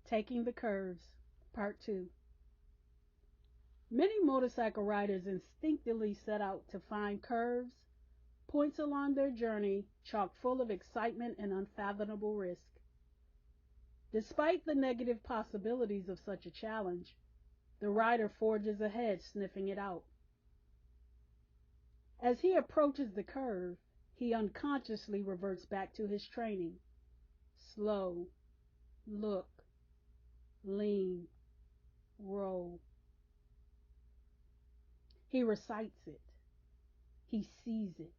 Taking the Curves, Part 2. Many motorcycle riders instinctively set out to find curves, points along their journey chock full of excitement and unfathomable risk. Despite the negative possibilities of such a challenge, the rider forges ahead, sniffing it out. As he approaches the curve, he unconsciously reverts back to his training. Slow, look, lean, roll. He recites it, he sees it,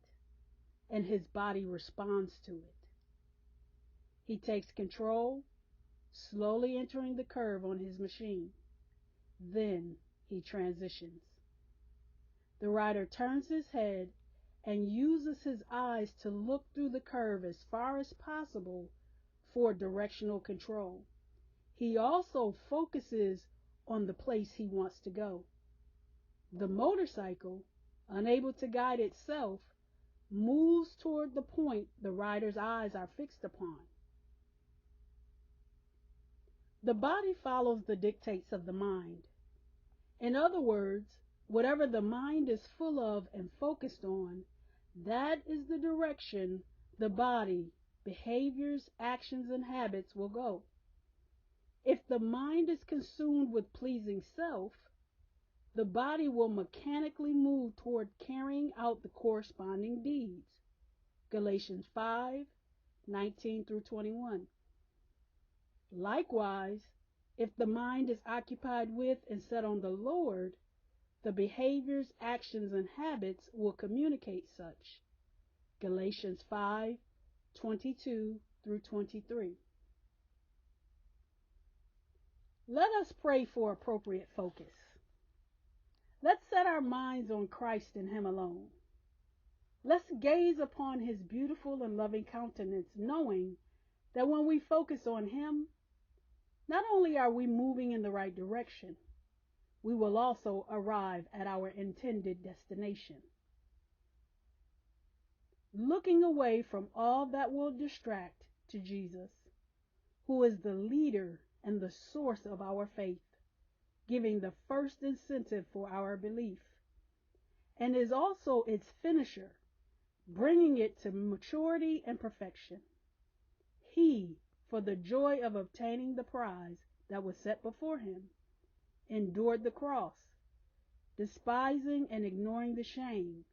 and his body responds to it. He takes control, slowly entering the curve on his machine. Then he transitions. The rider turns his head and uses his eyes to look through the curve as far as possible for directional control. He also focuses on the place he wants to go. The motorcycle, unable to guide itself, moves toward the point the rider's eyes are fixed upon. The body follows the dictates of the mind. In other words, whatever the mind is full of and focused on, that is the direction the body, behaviors, actions, and habits will go. If the mind is consumed with pleasing self, the body will mechanically move toward carrying out the corresponding deeds. Galatians 5:19-21. Likewise, if the mind is occupied with and set on the Lord, the behaviors, actions, and habits will communicate such. Galatians 5:22-23. Let us pray for appropriate focus. Let's set our minds on Christ and Him alone. Let's gaze upon His beautiful and loving countenance, knowing that when we focus on Him, not only are we moving in the right direction, we will also arrive at our intended destination. Looking away from all that will distract to Jesus, who is the leader and the source of our faith, giving the first incentive for our belief, and is also its finisher, bringing it to maturity and perfection. He, for the joy of obtaining the prize that was set before him, endured the cross, despising and ignoring the shame,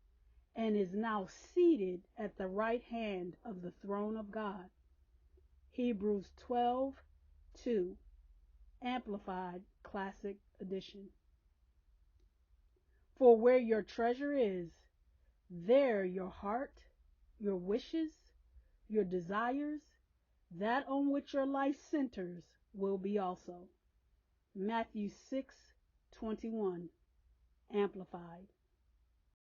and is now seated at the right hand of the throne of God. Hebrews 12:2, Amplified Classic Edition. For where your treasure is, there your heart, your wishes, your desires, that on which your life centers, will be also. Matthew 6:21, Amplified.